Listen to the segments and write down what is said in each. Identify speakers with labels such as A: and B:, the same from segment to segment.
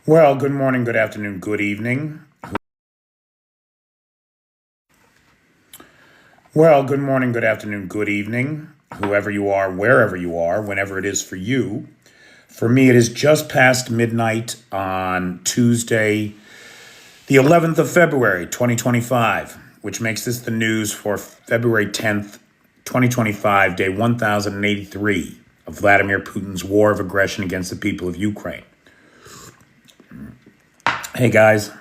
A: Well, good morning, good afternoon, good evening. Well, good morning, good afternoon, good evening, whoever you are, wherever you are, whenever it is for you. For me, it is just past midnight on Tuesday, the 11th of February, 2025, which makes this the news for February 10th, 2025, day 1083 of Vladimir Putin's war of aggression against the people of Ukraine. Hey, guys.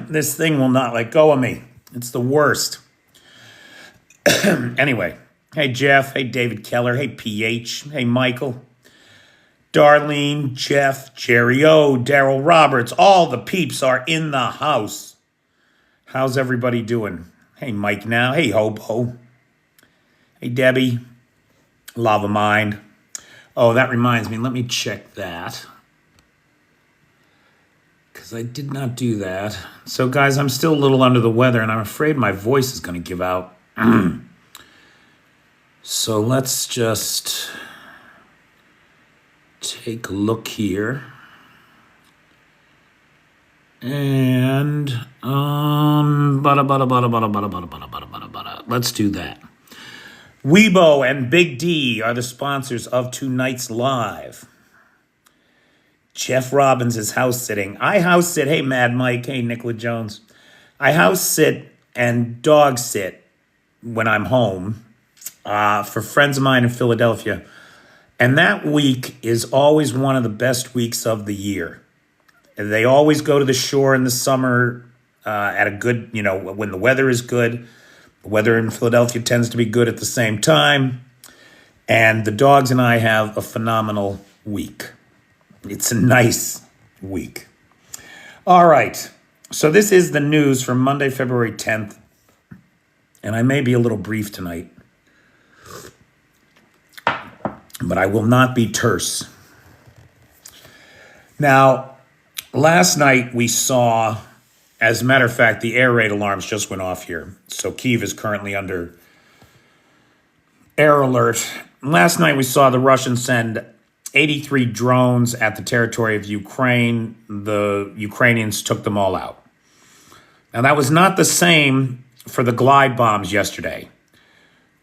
A: This thing will not let go of me. It's the worst. Anyway, hey, Jeff. Hey, David Keller. Hey, PH. Hey, Michael. Darlene, Jeff, Jerry O, Daryl Roberts. All the peeps are in the house. How's everybody doing? Hey, Mike now. Hey, Hobo. Hey, Debbie. Lava Mind. Oh, that reminds me. Let me check that, because I did not do that. So, guys, I'm still a little under the weather, and I'm afraid my voice is going to give out. So let's just take a look here. And let's do that. Weibo and Big D are the sponsors of tonight's live. Jeff Robbins is house sitting. I house sit. Hey, Mad Mike. Hey, Nicola Jones. I house sit and dog sit when I'm home for friends of mine in Philadelphia. And that week is always one of the best weeks of the year. They always go to the shore in the summer at a good, when the weather is good. The weather in Philadelphia tends to be good at the same time. And the dogs and I have a phenomenal week. It's a nice week. All right. So this is the news for Monday, February 10th. And I may be a little brief tonight, but I will not be terse. Now, last night we saw, as a matter of fact, the air raid alarms just went off here. So Kyiv is currently under air alert. Last night we saw the Russians send 83 drones at the territory of Ukraine. The Ukrainians took them all out. Now, that was not the same for the glide bombs yesterday.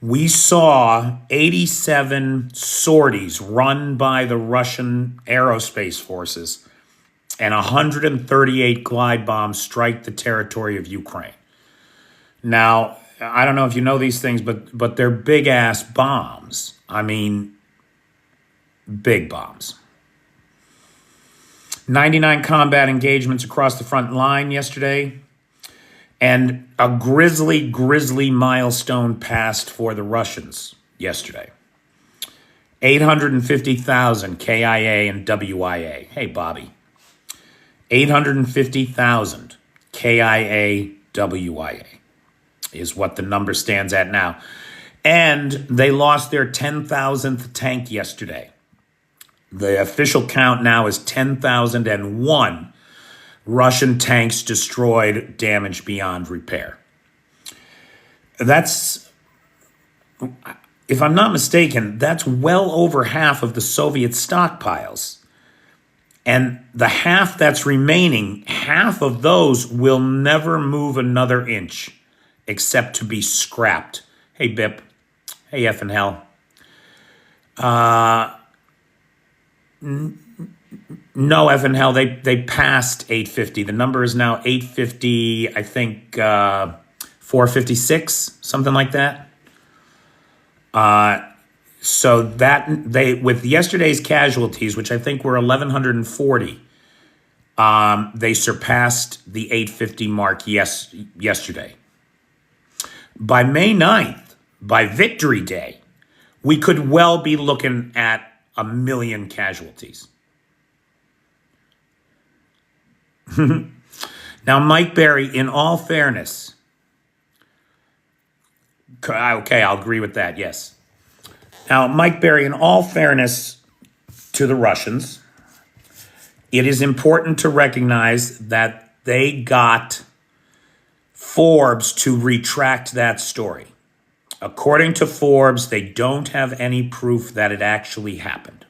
A: We saw 87 sorties run by the Russian aerospace forces and 138 glide bombs strike the territory of Ukraine. Now, I don't know if you know these things, but they're big-ass bombs. I mean, big bombs. 99 combat engagements across the front line yesterday. And a grisly milestone passed for the Russians yesterday. 850,000 KIA and WIA. Hey, Bobby. 850,000 KIA, WIA is what the number stands at now. And they lost their 10,000th tank yesterday. The official count now is 10,001 Russian tanks destroyed, damaged beyond repair. That's, if I'm not mistaken, that's well over half of the Soviet stockpiles. And the half that's remaining, half of those will never move another inch except to be scrapped. Hey, Bip. Hey, F and hell. No, Evan Hell, they passed 850. The number is now 850, I think 456, something like that. So that with yesterday's casualties, which I think were 1,140, they surpassed the 850 mark yesterday. By May 9th, by Victory Day, we could well be looking at 1 million casualties. Now, Mike Berry, in all fairness, okay, I'll agree with that, yes. Now, Mike Berry, in all fairness to the Russians, it is important to recognize that they got Forbes to retract that story. According to Forbes, they don't have any proof that it actually happened.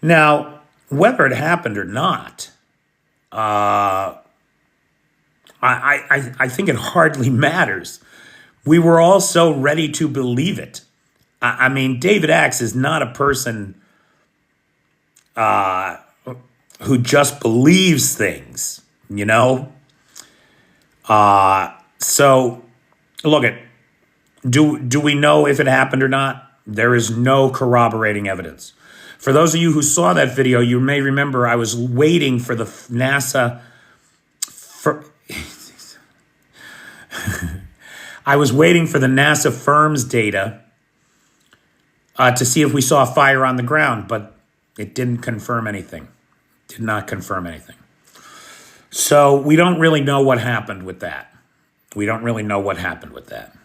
A: Now, whether it happened or not, I think it hardly matters. We were all so ready to believe it. I mean, David Axe is not a person who just believes things, you know? So, look at, do we know if it happened or not? There is no corroborating evidence. For those of you who saw that video, you may remember I was waiting for the NASA I was waiting for the NASA firm's data to see if we saw a fire on the ground, but it didn't confirm anything. Did not confirm anything. So we don't really know what happened with that. We don't really know what happened with that.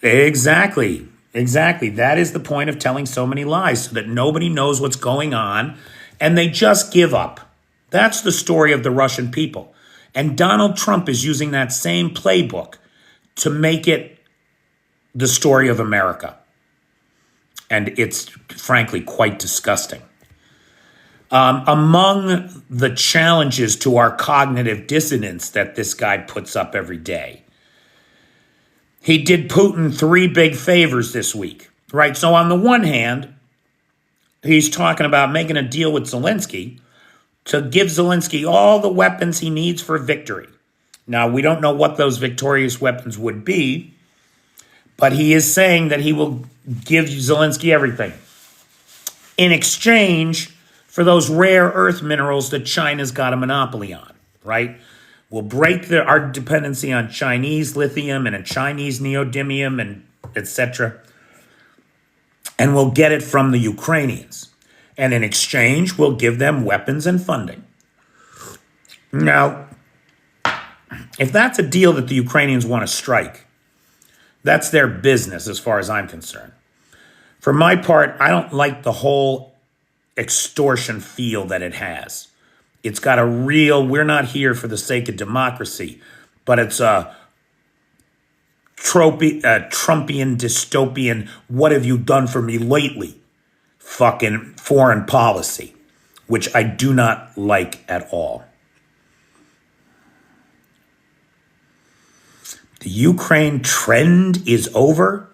A: Exactly. Exactly. That is the point of telling so many lies, so that nobody knows what's going on and they just give up. That's the story of the Russian people. And Donald Trump is using that same playbook to make it the story of America. And it's frankly quite disgusting. Among the challenges to our cognitive dissonance that this guy puts up every day, he did Putin 3 big favors this week, right? So on the one hand, he's talking about making a deal with Zelensky to give Zelensky all the weapons he needs for victory. Now, we don't know what those victorious weapons would be, but he is saying that he will give Zelensky everything in exchange for those rare earth minerals that China's got a monopoly on, right? We'll break our dependency on Chinese lithium and a Chinese neodymium and etc. And we'll get it from the Ukrainians. And in exchange, we'll give them weapons and funding. Now, if that's a deal that the Ukrainians want to strike, that's their business as far as I'm concerned. For my part, I don't like the whole extortion feel that it has. It's got a real, we're not here for the sake of democracy, but it's a Trumpian, dystopian, what have you done for me lately? Fucking foreign policy, which I do not like at all. The Ukraine trend is over.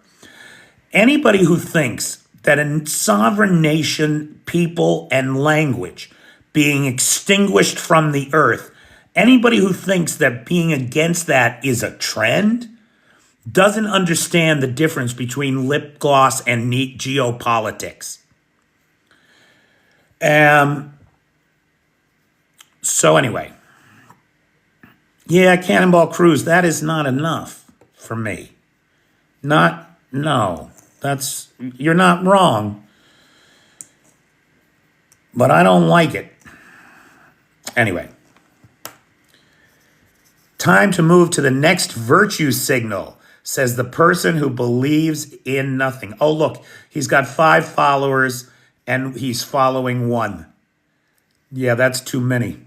A: Anybody who thinks that a sovereign nation, people, and language being extinguished from the earth, anybody who thinks that being against that is a trend doesn't understand the difference between lip gloss and neat geopolitics. So anyway, yeah, Cannonball Cruz, that is not enough for me. No, you're not wrong, but I don't like it. Anyway, time to move to the next virtue signal, says the person who believes in nothing. Oh, look, he's got 5 followers and he's following 1. Yeah, that's too many.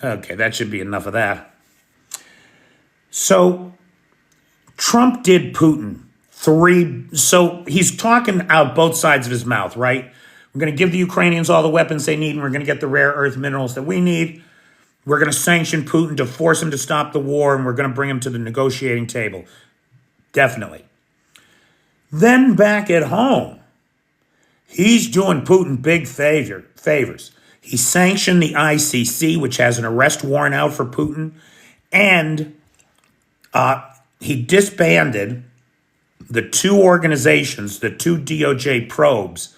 A: Okay, that should be enough of that. So Trump did Putin 3. So he's talking out both sides of his mouth, right? We're going to give the Ukrainians all the weapons they need, and we're going to get the rare earth minerals that we need. We're going to sanction Putin to force him to stop the war, and we're going to bring him to the negotiating table. Definitely. Then back at home, he's doing Putin big favors. He sanctioned the ICC, which has an arrest warrant out for Putin, and he disbanded the 2 organizations, the 2 DOJ probes,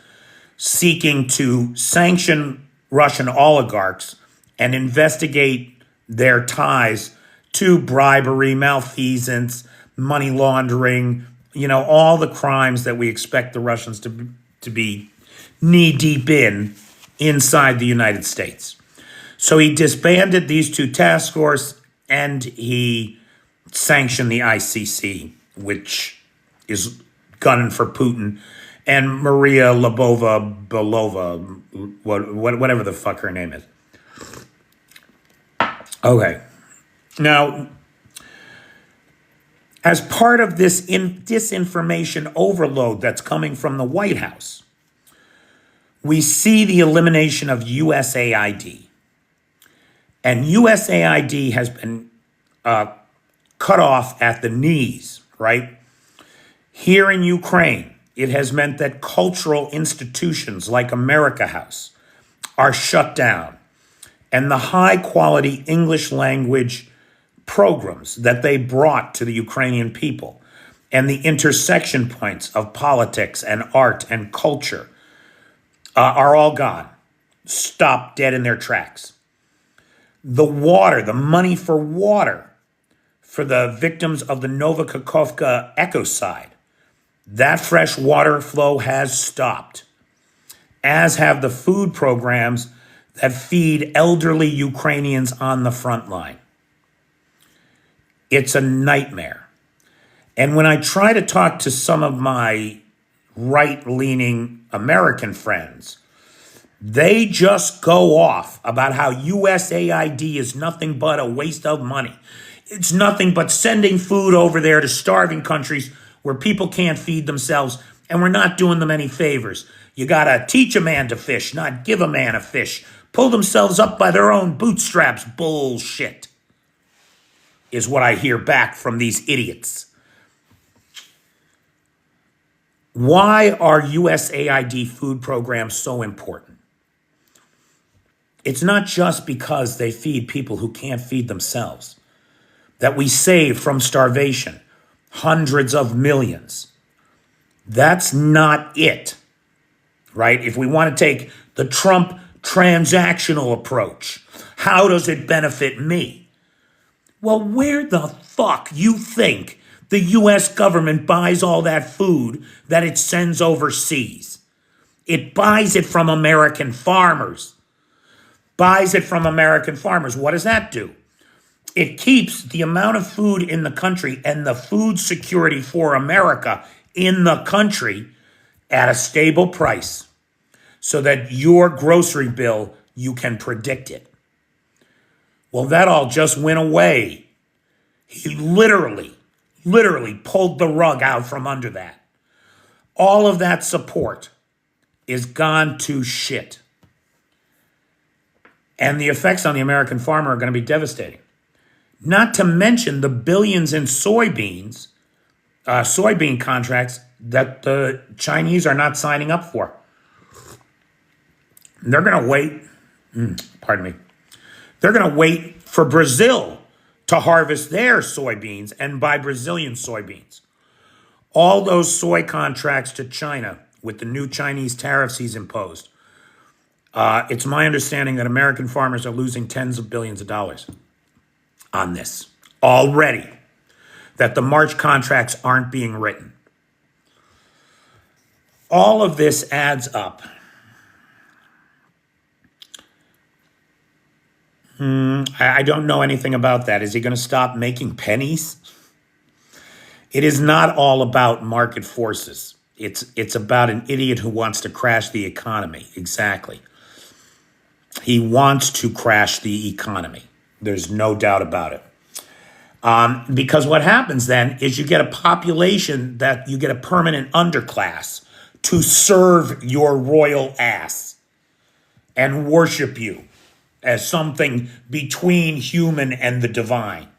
A: seeking to sanction Russian oligarchs and investigate their ties to bribery, malfeasance, money laundering, all the crimes that we expect the Russians to be knee-deep inside the United States. So he disbanded these 2 task forces and he sanctioned the ICC, which is gunning for Putin, and Maria Belova, whatever the fuck her name is. Okay. Now, As part of this disinformation overload that's coming from the White House, we see the elimination of USAID. And USAID has been cut off at the knees, right? Here in Ukraine, it has meant that cultural institutions like America House are shut down, and the high-quality English language programs that they brought to the Ukrainian people and the intersection points of politics and art and culture are all gone, stopped dead in their tracks. The water, the money for water for the victims of the Novokakhovka ecocide, that fresh water flow has stopped, as have the food programs that feed elderly Ukrainians on the front line. It's a nightmare. And when I try to talk to some of my right-leaning American friends, they just go off about how USAID is nothing but a waste of money. It's nothing but sending food over there to starving countries where people can't feed themselves, and we're not doing them any favors. You gotta teach a man to fish, not give a man a fish. Pull themselves up by their own bootstraps. Bullshit is what I hear back from these idiots. Why are USAID food programs so important? It's not just because they feed people who can't feed themselves, that we save from starvation hundreds of millions. That's not it, right? If we want to take the Trump transactional approach, how does it benefit me? Well, where the fuck you think the U.S. government buys all that food that it sends overseas? It buys it from American farmers. Buys it from American farmers. What does that do? It keeps the amount of food in the country and the food security for America in the country at a stable price so that your grocery bill, you can predict it. Well, that all just went away. He literally pulled the rug out from under that. All of that support is gone to shit. And the effects on the American farmer are going to be devastating. Not to mention the billions in soybean contracts that the Chinese are not signing up for. They're going to wait, they're going to wait for Brazil to harvest their soybeans and buy Brazilian soybeans. All those soy contracts to China with the new Chinese tariffs he's imposed, it's my understanding that American farmers are losing tens of billions of dollars on this already, that the March contracts aren't being written. All of this adds up. I don't know anything about that. Is he going to stop making pennies? It is not all about market forces. It's about an idiot who wants to crash the economy. Exactly. He wants to crash the economy. There's no doubt about it. Because what happens then is you get a population that you get a permanent underclass to serve your royal ass and worship you as something between human and the divine.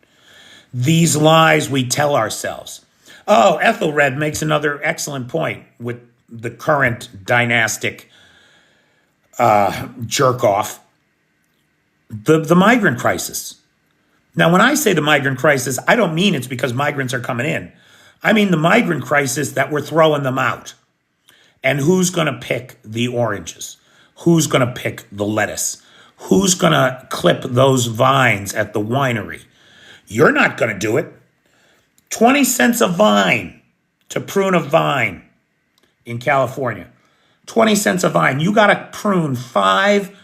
A: These lies we tell ourselves. Oh, Ethelred makes another excellent point with the current dynastic jerk-off. The migrant crisis. Now, when I say the migrant crisis, I don't mean it's because migrants are coming in. I mean the migrant crisis that we're throwing them out. And who's going to pick the oranges? Who's going to pick the lettuce? Who's going to clip those vines at the winery? You're not going to do it. 20 cents a vine to prune a vine in California. 20 cents a vine. You got to prune five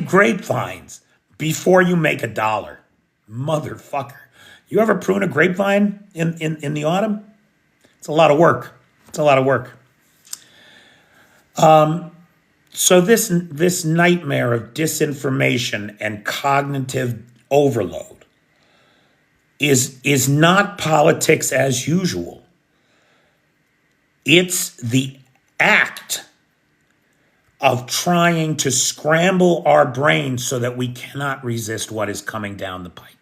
A: grapevines before you make $1. Motherfucker. You ever prune a grapevine in the autumn? It's a lot of work. It's a lot of work. So this nightmare of disinformation and cognitive overload is not politics as usual. It's the act of trying to scramble our brains so that we cannot resist what is coming down the pike.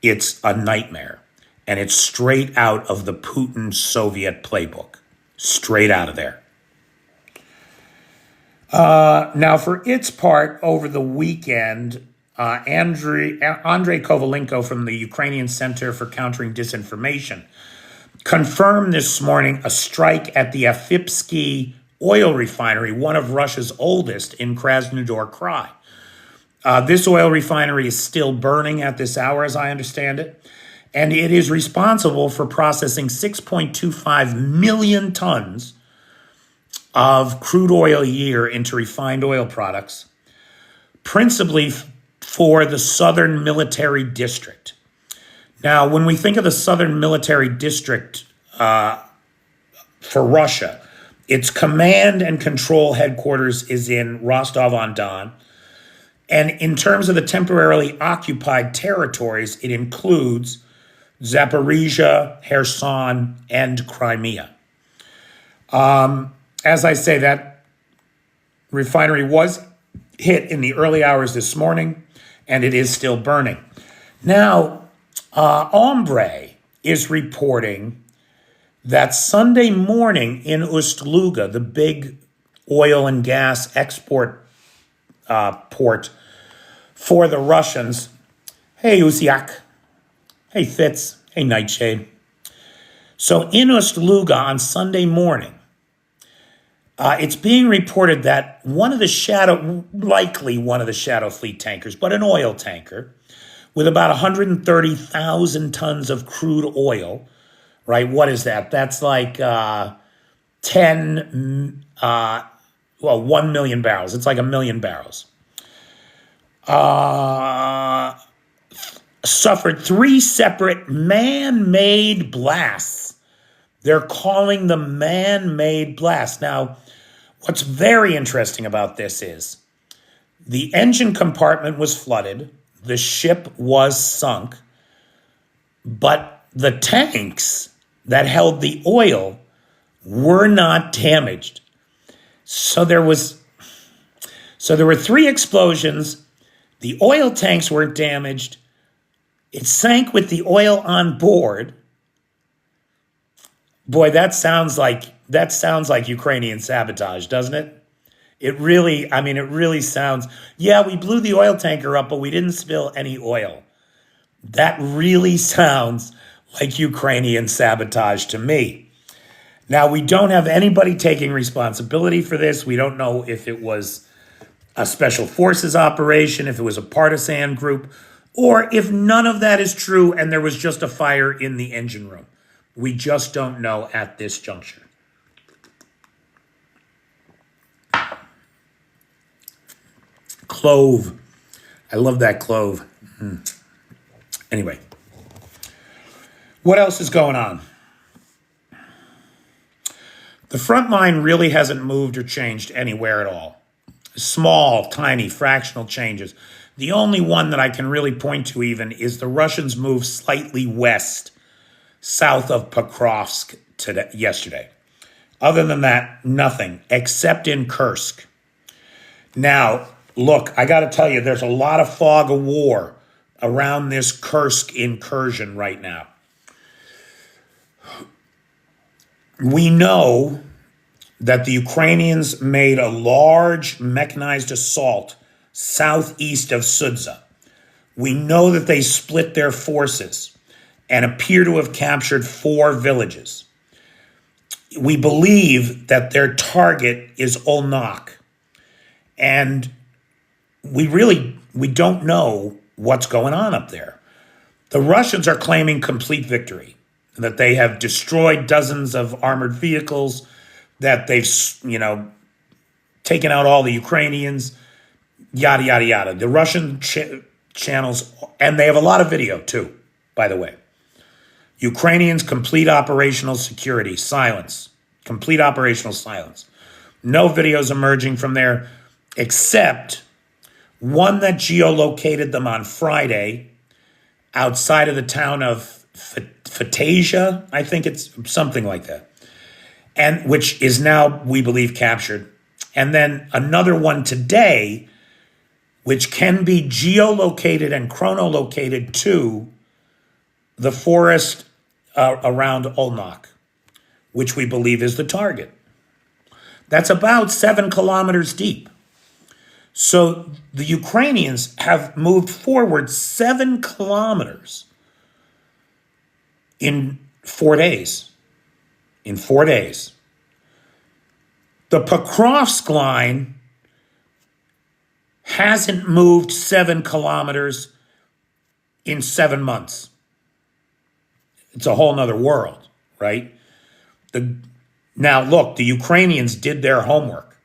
A: It's a nightmare, and it's straight out of the Putin Soviet playbook, straight out of there. Now, for its part, over the weekend, Andrei Kovalenko from the Ukrainian Center for Countering Disinformation confirmed this morning a strike at the Afipsky oil refinery, one of Russia's oldest, in Krasnodar Krai. This oil refinery is still burning at this hour, as I understand it, and it is responsible for processing 6.25 million tons of crude oil a year into refined oil products, principally for the Southern Military District. Now, when we think of the Southern Military District for Russia, its command and control headquarters is in Rostov-on-Don. And in terms of the temporarily occupied territories, it includes Zaporizhia, Kherson, and Crimea. As I say, that refinery was hit in the early hours this morning, and it is still burning. Now, Ombre is reporting that Sunday morning in Ust-Luga, the big oil and gas export port for the Russians. Hey, Uziak. Hey, Fitz. Hey, Nightshade. So in Ust-Luga on Sunday morning, it's being reported that likely one of the Shadow Fleet tankers, but an oil tanker with about 130,000 tons of crude oil, right? What is that? That's like 1 million barrels. It's like 1 million barrels. Suffered 3 separate man-made blasts. They're calling them man-made blasts. Now, what's very interesting about this is the engine compartment was flooded, the ship was sunk, but the tanks that held the oil were not damaged. So there were 3 explosions. The oil tanks weren't damaged. It sank with the oil on board. Boy, that sounds like Ukrainian sabotage, doesn't it? It really sounds, yeah, we blew the oil tanker up, but we didn't spill any oil. That really sounds like Ukrainian sabotage to me. Now, we don't have anybody taking responsibility for this. We don't know if it was a special forces operation, if it was a partisan group, or if none of that is true and there was just a fire in the engine room. We just don't know at this juncture. Clove. I love that clove. Anyway, what else is going on? The front line really hasn't moved or changed anywhere at all. Small, tiny, fractional changes. The only one that I can really point to even is the Russians moved slightly west, south of Pokrovsk yesterday. Other than that, nothing, except in Kursk. Now, look, I got to tell you, there's a lot of fog of war around this Kursk incursion right now. We know that the Ukrainians made a large mechanized assault southeast of Sudza. We know that they split their forces and appear to have captured 4 villages. We believe that their target is Olnak. And we don't know what's going on up there. The Russians are claiming complete victory, that they have destroyed dozens of armored vehicles, that they've, taken out all the Ukrainians, yada, yada, yada. The Russian channels, and they have a lot of video too, by the way. Ukrainians, complete operational security, silence, complete operational silence. No videos emerging from there, except one that geolocated them on Friday outside of the town of Fatasia, I think it's something like that, and which is now, we believe, captured. And then another one today, which can be geolocated and chronolocated to the forest around Olmok, which we believe is the target. That's about 7 kilometers deep. So the Ukrainians have moved forward 7 kilometers in 4 days. In 4 days. The Pokrovsk line hasn't moved 7 kilometers in 7 months. It's a whole nother world, right? Now, look, the Ukrainians did their homework.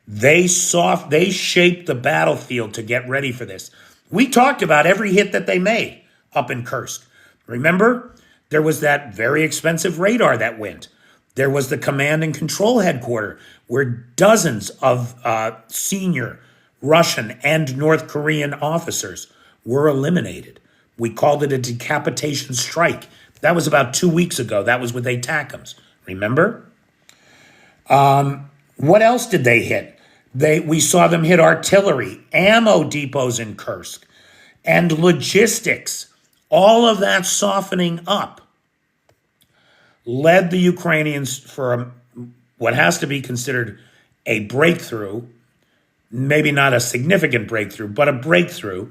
A: They shaped the battlefield to get ready for this. We talked about every hit that they made up in Kursk. Remember, there was that very expensive radar that went. There was the command and control headquarters where dozens of senior Russian and North Korean officers were eliminated. We called it a decapitation strike. That was about 2 weeks ago. That was with ATACMS. Remember? What else did they hit? We saw them hit artillery, ammo depots in Kursk, and logistics. All of that softening up led the Ukrainians for what has to be considered a breakthrough, maybe not a significant breakthrough, but a breakthrough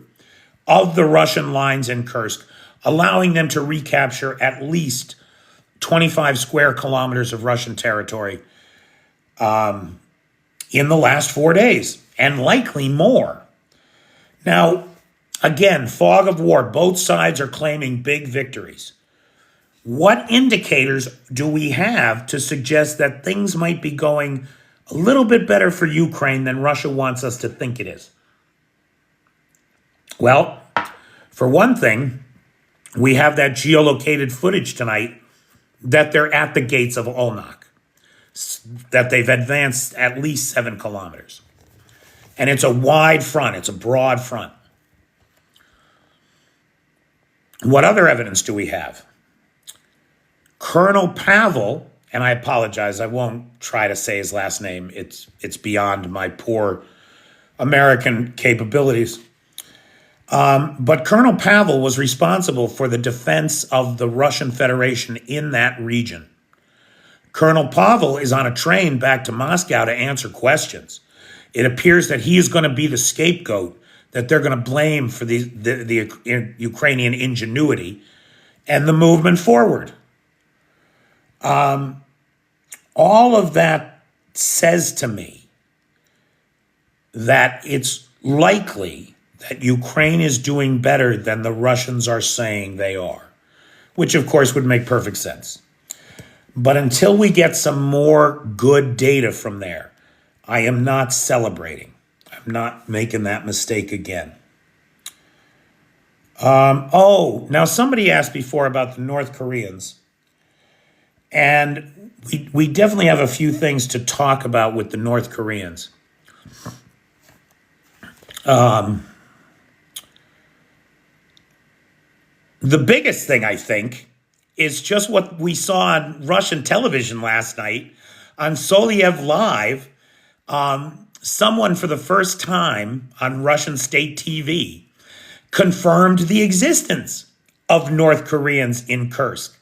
A: of the Russian lines in Kursk, allowing them to recapture at least 25 square kilometers of Russian territory in the last 4 days, and likely more. Now, again, fog of war. Both sides are claiming big victories. What indicators do we have to suggest that things might be going a little bit better for Ukraine than Russia wants us to think it is? Well, for one thing, we have that geolocated footage tonight that they're at the gates of Olmok, that they've advanced at least 7 kilometers. And it's a wide front. It's a broad front. What other evidence do we have? Colonel Pavel, and I apologize, I won't try to say his last name. It's beyond my poor American capabilities. But Colonel Pavel was responsible for the defense of the Russian Federation in that region. Colonel Pavel is on a train back to Moscow to answer questions. It appears that he is going to be the scapegoat that they're going to blame for the Ukrainian ingenuity and the movement forward. All of that says to me that it's likely that Ukraine is doing better than the Russians are saying they are, which of course would make perfect sense. But until we get some more good data from there, I am not celebrating. I'm not making that mistake again. Now somebody asked before about the North Koreans. And we definitely have a few things to talk about with the North Koreans. The biggest thing, I think, is just what we saw on Russian television last night on Soliev Live. Someone for the first time on Russian state TV confirmed the existence of North Koreans in Kursk.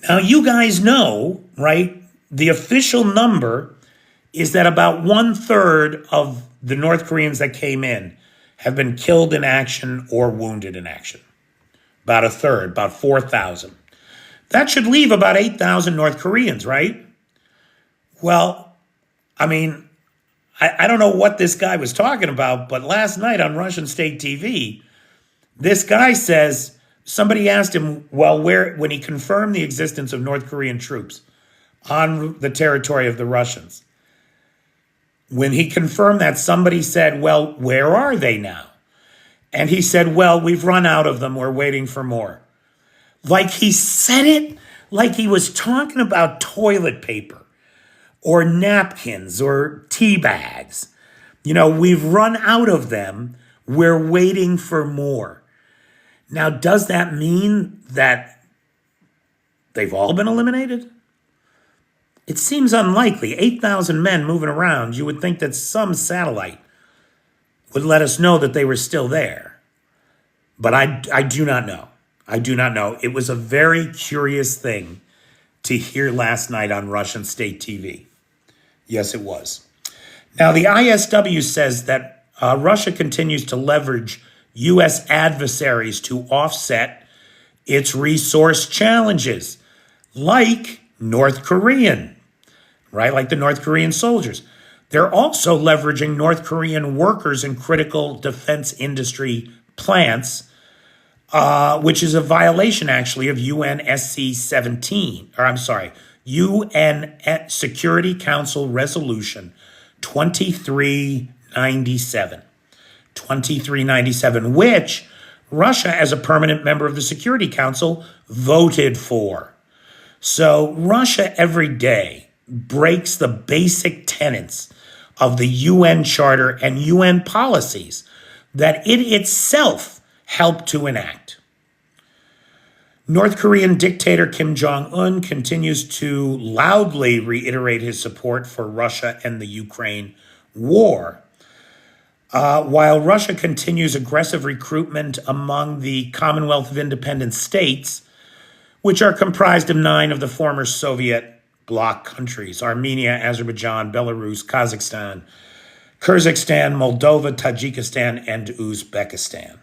A: Now, you guys know, right, the official number is that about 1/3 of the North Koreans that came in have been killed in action or wounded in action. About 1/3, about 4,000. That should leave about 8,000 North Koreans, right? Well, I mean, I don't know what this guy was talking about, but last night on Russian state TV, this guy says, somebody asked him, well, when he confirmed the existence of North Korean troops on the territory of the Russians, when he confirmed that, somebody said, well, where are they now? And he said, well, we've run out of them. We're waiting for more. Like he said it like he was talking about toilet paper or napkins or tea bags. You know, we've run out of them. We're waiting for more. Now, does that mean that they've all been eliminated? It seems unlikely. 8,000 men moving around, you would think that some satellite would let us know that they were still there. But I do not know. I do not know. It was a very curious thing to hear last night on Russian state TV. Yes, it was. Now, the ISW says that Russia continues to leverage U.S. adversaries to offset its resource challenges, like North Korean, right? Like the North Korean soldiers. They're also leveraging North Korean workers in critical defense industry plants, which is a violation, actually, of UNSC 17, or I'm sorry, UN Security Council Resolution 2397. 2397, which Russia, as a permanent member of the Security Council, voted for. So Russia every day breaks the basic tenets of the UN Charter and UN policies that it itself helped to enact. North Korean dictator Kim Jong-un continues to loudly reiterate his support for Russia and the Ukraine war, while Russia continues aggressive recruitment among the Commonwealth of Independent States, which are comprised of 9 of the former Soviet bloc countries: Armenia, Azerbaijan, Belarus, Kazakhstan, Kyrgyzstan, Moldova, Tajikistan, and Uzbekistan.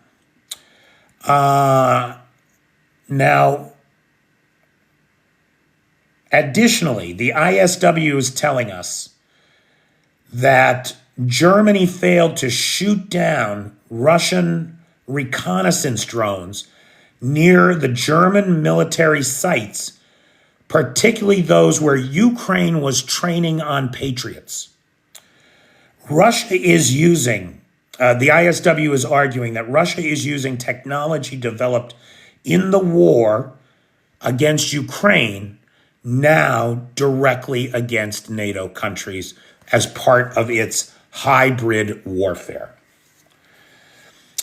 A: Now, additionally, the ISW is telling us that Germany failed to shoot down Russian reconnaissance drones near the German military sites, particularly those where Ukraine was training on Patriots. Russia is using, the ISW is arguing that Russia is using technology developed in the war against Ukraine now directly against NATO countries as part of its hybrid warfare.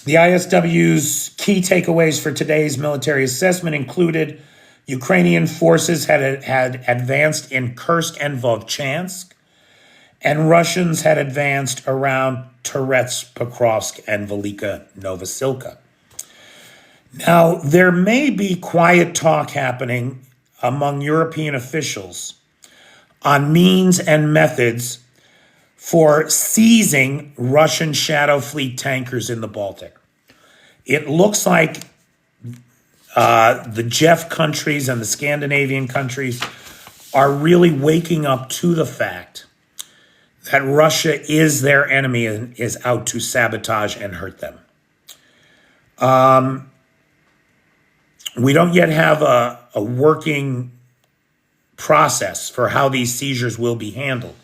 A: The ISW's key takeaways for today's military assessment included Ukrainian forces had advanced in Kursk and Volchansk, and Russians had advanced around Turets, Pokrovsk, and Velika Novosilka. Now, there may be quiet talk happening among European officials on means and methods for seizing Russian Shadow Fleet tankers in the Baltic. It looks like the JEF countries and the Scandinavian countries are really waking up to the fact that Russia is their enemy and is out to sabotage and hurt them. We don't yet have a working process for how these seizures will be handled,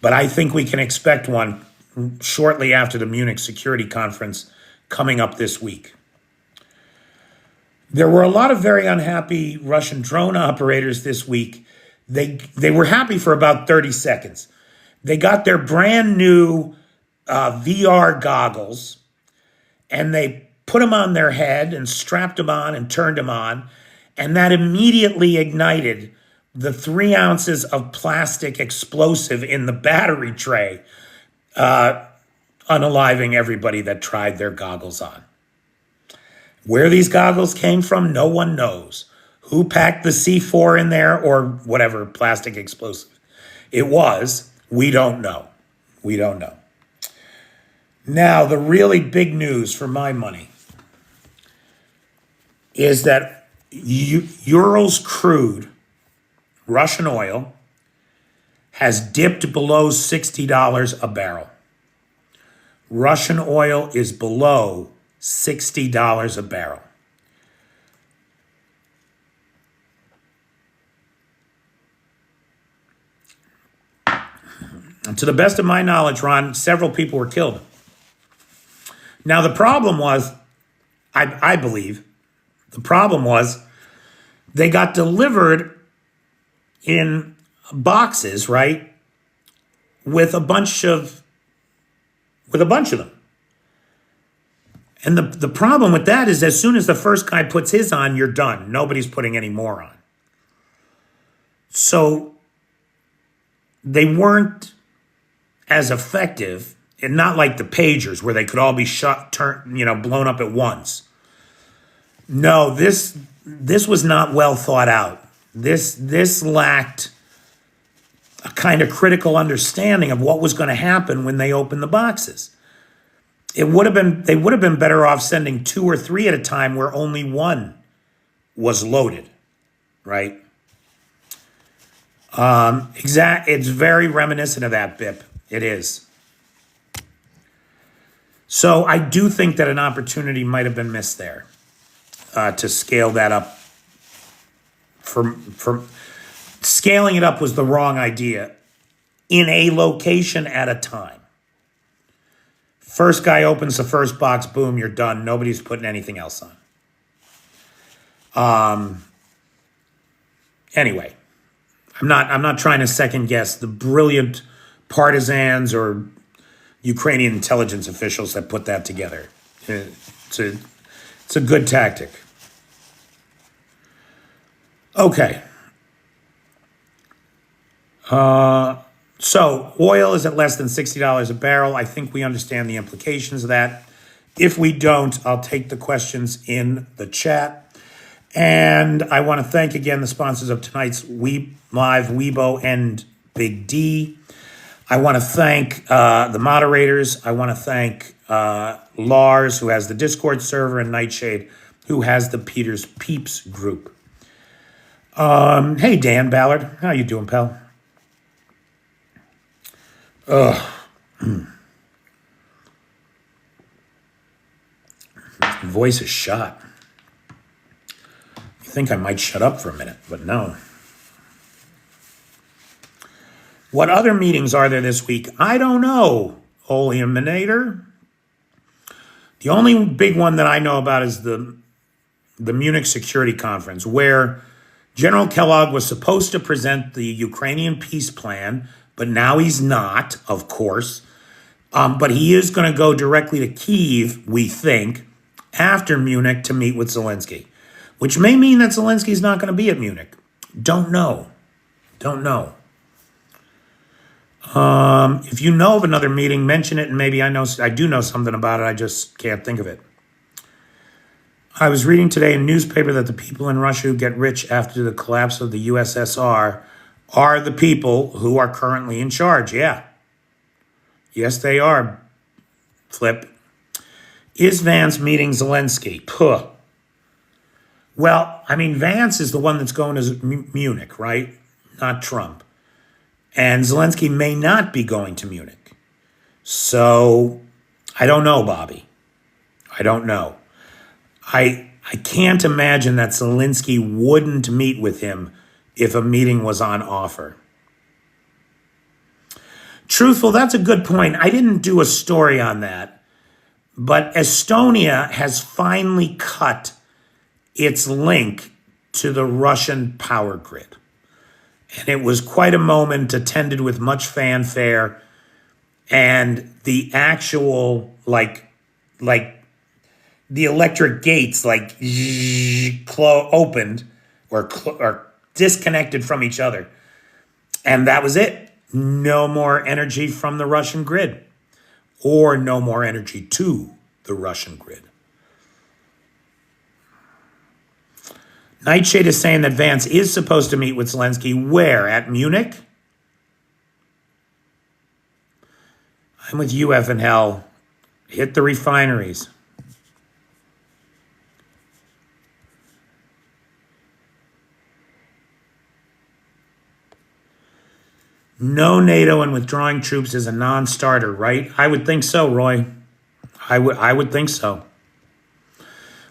A: but I think we can expect one shortly after the Munich Security Conference coming up this week. There were a lot of very unhappy Russian drone operators this week. They were happy for about 30 seconds. They got their brand new VR goggles, and they put them on their head and strapped them on and turned them on, and that immediately ignited the 3 ounces of plastic explosive in the battery tray, unaliving everybody that tried their goggles on. Where these goggles came from, no one knows. Who packed the C4 in there or whatever plastic explosive it was, we don't know. We don't know. Now, the really big news for my money is that Urals crude, Russian oil, has dipped below $60 a barrel. Russian oil is below $60 a barrel. And to the best of my knowledge, Ron, several people were killed. Now, the problem was, I believe, the problem was they got delivered in boxes, right, with a bunch of them. And the problem with that is as soon as the first guy puts his on, you're done. Nobody's putting any more on. So they weren't as effective, and not like the pagers where they could all be blown up at once. No, this was not well thought out. This lacked a kind of critical understanding of what was going to happen when they opened the boxes. They would have been better off sending 2 or 3 at a time where only one was loaded, right? It's very reminiscent of that, Bip. It is. So I do think that an opportunity might have been missed there to scale that up. From scaling it up was the wrong idea in a location at a time. First guy opens the first box, boom, you're done. Nobody's putting anything else on. Anyway, I'm not trying to second guess the brilliant partisans or Ukrainian intelligence officials that put that together. It's a good tactic. Okay. So oil is at less than $60 a barrel. I think we understand the implications of that. If we don't, I'll take the questions in the chat. And I want to thank again the sponsors of tonight's Live, Weibo and Big D. I want to thank the moderators. I want to thank Lars, who has the Discord server, and Nightshade, who has the Peter's Peeps group. Hey, Dan Ballard. How you doing, pal? Voice is shot. You think I might shut up for a minute, but no. What other meetings are there this week? I don't know, Oleaminator. The only big one that I know about is the Munich Security Conference, where General Kellogg was supposed to present the Ukrainian peace plan, but now he's not, of course. But he is going to go directly to Kyiv, we think, after Munich to meet with Zelensky, which may mean that Zelensky's not going to be at Munich. Don't know. If you know of another meeting, mention it, and maybe I do know something about it. I just can't think of it. I was reading today in a newspaper that the people in Russia who get rich after the collapse of the USSR are the people who are currently in charge. Yeah. Yes, they are. Flip. Is Vance meeting Zelensky? Puh. Well, I mean, Vance is the one that's going to Munich, right? Not Trump. And Zelensky may not be going to Munich. So, I don't know, Bobby. I don't know. I can't imagine that Zelensky wouldn't meet with him if a meeting was on offer. Truthful, that's a good point. I didn't do a story on that. But Estonia has finally cut its link to the Russian power grid. And it was quite a moment attended with much fanfare. And the actual, like the electric gates, opened or disconnected from each other. And that was it. No more energy from the Russian grid. Or no more energy to the Russian grid. Nightshade is saying that Vance is supposed to meet with Zelensky. Where? At Munich? I'm with you, F and hell. Hit the refineries. No NATO and withdrawing troops is a non-starter, right? I would think so, Roy. I would think so.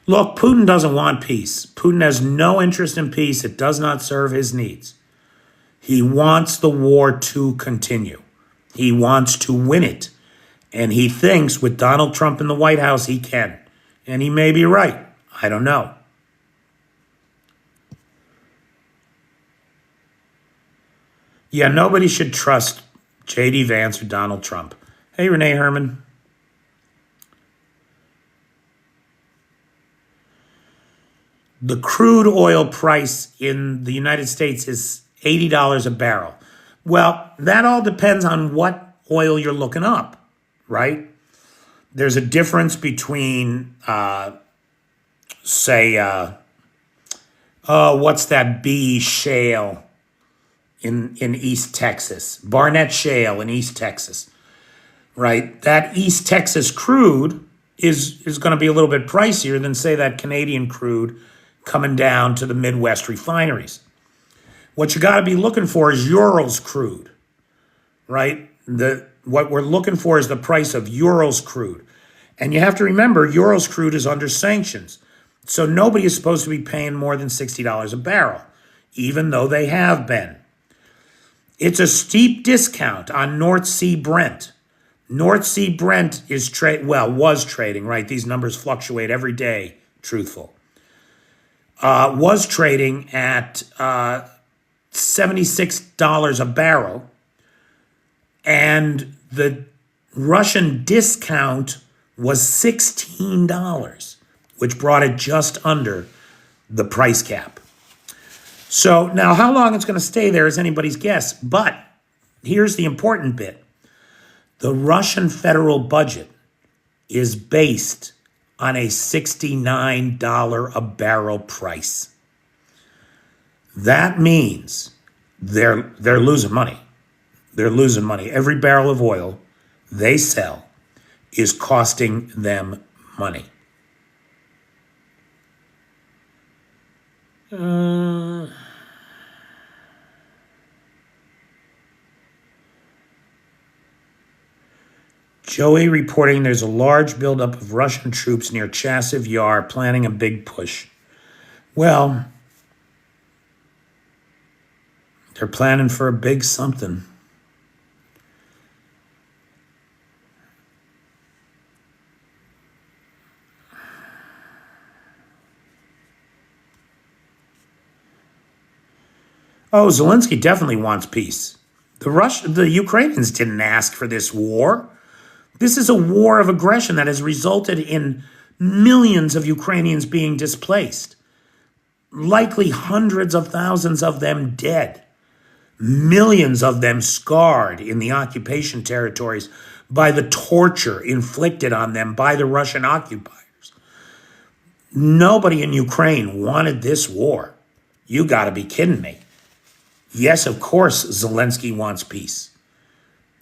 A: Look, Putin doesn't want peace. Putin has no interest in peace. It does not serve his needs. He wants the war to continue. He wants to win it. And he thinks with Donald Trump in the White House, he can. And he may be right. I don't know. Yeah, nobody should trust J.D. Vance or Donald Trump. Hey, Renee Herman. The crude oil price in the United States is $80 a barrel. Well, that all depends on what oil you're looking up, right? There's a difference between, what's that B shale in East Texas? Barnett Shale in East Texas, right? That East Texas crude is going to be a little bit pricier than, say, that Canadian crude coming down to the Midwest refineries. What you got to be looking for is Urals crude, right? What we're looking for is the price of Urals crude. And you have to remember, Urals crude is under sanctions. So nobody is supposed to be paying more than $60 a barrel, even though they have been. It's a steep discount on North Sea Brent. North Sea Brent was trading, right? These numbers fluctuate every day, truthful. Was trading at $76 a barrel. And the Russian discount was $16, which brought it just under the price cap. So now how long it's going to stay there is anybody's guess. But here's the important bit. The Russian federal budget is based on a $69 a barrel price. That means they're losing money. They're losing money. Every barrel of oil they sell is costing them money. Joey reporting there's a large buildup of Russian troops near Chasiv Yar planning a big push. Well, they're planning for a big something. Oh, Zelensky definitely wants peace. The Ukrainians didn't ask for this war. This is a war of aggression that has resulted in millions of Ukrainians being displaced. Likely hundreds of thousands of them dead. Millions of them scarred in the occupation territories by the torture inflicted on them by the Russian occupiers. Nobody in Ukraine wanted this war. You got to be kidding me. Yes, of course, Zelensky wants peace.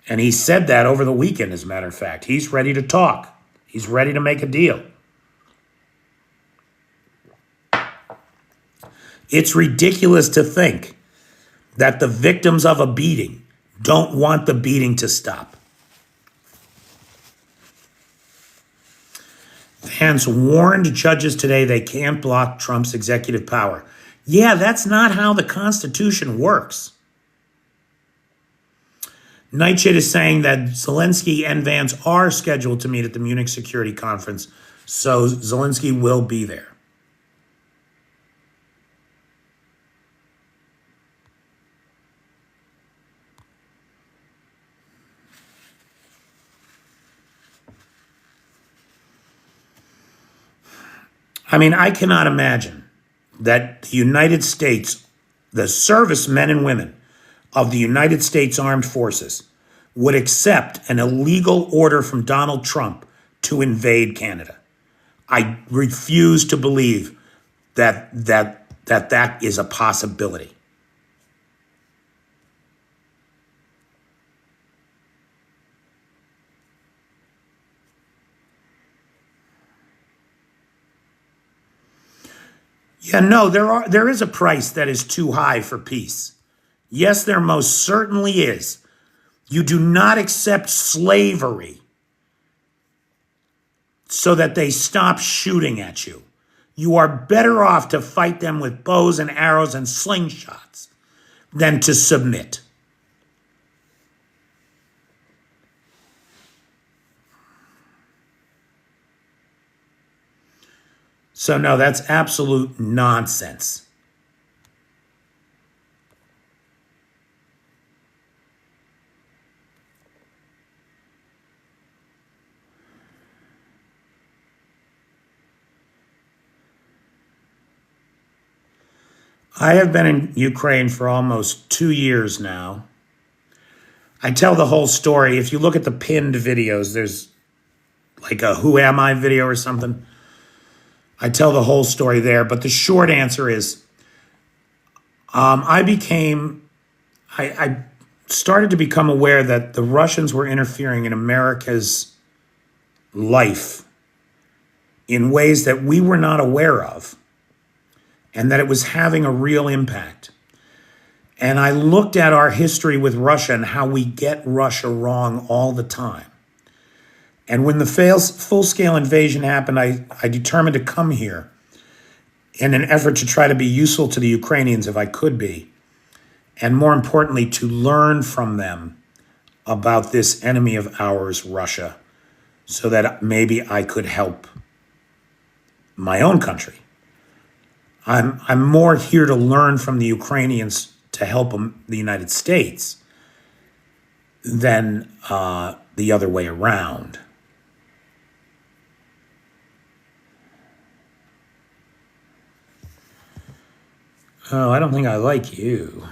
A: And he said that over the weekend, as a matter of fact. He's ready to talk. He's ready to make a deal. It's ridiculous to think that the victims of a beating don't want the beating to stop. Vance warned judges today they can't block Trump's executive power. Yeah, that's not how the Constitution works. Nightshade is saying that Zelensky and Vance are scheduled to meet at the Munich Security Conference, so Zelensky will be there. I mean, I cannot imagine that the United States, the servicemen and women of the United States Armed Forces, would accept an illegal order from Donald Trump to invade Canada. I refuse to believe that is a possibility. Yeah, no, there is a price that is too high for peace. Yes, there most certainly is. You do not accept slavery so that they stop shooting at you. You are better off to fight them with bows and arrows and slingshots than to submit. So no, that's absolute nonsense. I have been in Ukraine for almost 2 years now. I tell the whole story. If you look at the pinned videos, there's like a Who Am I video or something. I tell the whole story there. But the short answer is I started to become aware that the Russians were interfering in America's life in ways that we were not aware of, and that it was having a real impact. And I looked at our history with Russia and how we get Russia wrong all the time. And when the full-scale invasion happened, I determined to come here in an effort to try to be useful to the Ukrainians if I could be, and more importantly, to learn from them about this enemy of ours, Russia, so that maybe I could help my own country. I'm more here to learn from the Ukrainians to help them, the United States, than the other way around. Oh, I don't think I like you.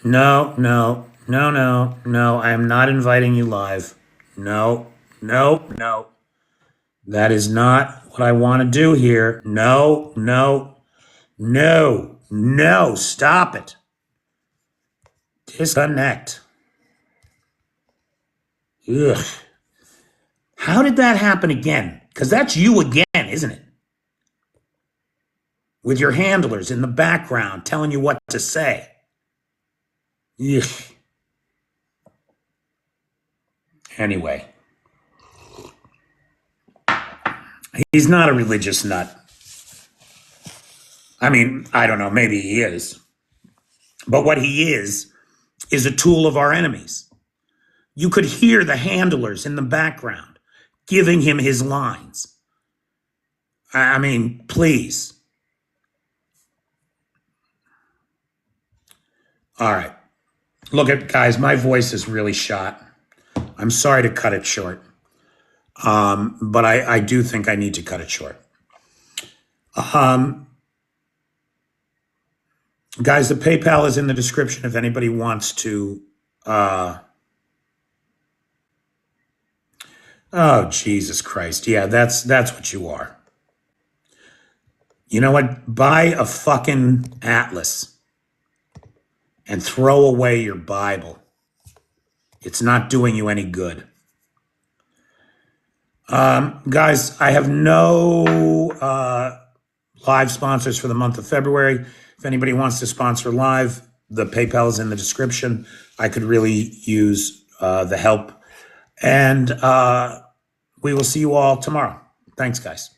A: No, no, no, no, no. I am not inviting you live. No, no, no. That is not what I want to do here. No, no, no, no. Stop it. Disconnect. Ugh. How did that happen again? Because that's you again, isn't it? With your handlers in the background telling you what to say. Ugh. Anyway. He's not a religious nut. I mean, I don't know, maybe he is. But what he is a tool of our enemies. You could hear the handlers in the background giving him his lines. I mean, please. All right. Look at, guys, my voice is really shot. I'm sorry to cut it short. But I do think I need to cut it short. Guys, the PayPal is in the description if anybody wants to. Oh, Jesus Christ. Yeah, that's what you are. You know what? Buy a fucking atlas and throw away your Bible. It's not doing you any good. Guys, I have no live sponsors for the month of February. If anybody wants to sponsor live, the PayPal is in the description. I could really use the help. And we will see you all tomorrow. Thanks, guys.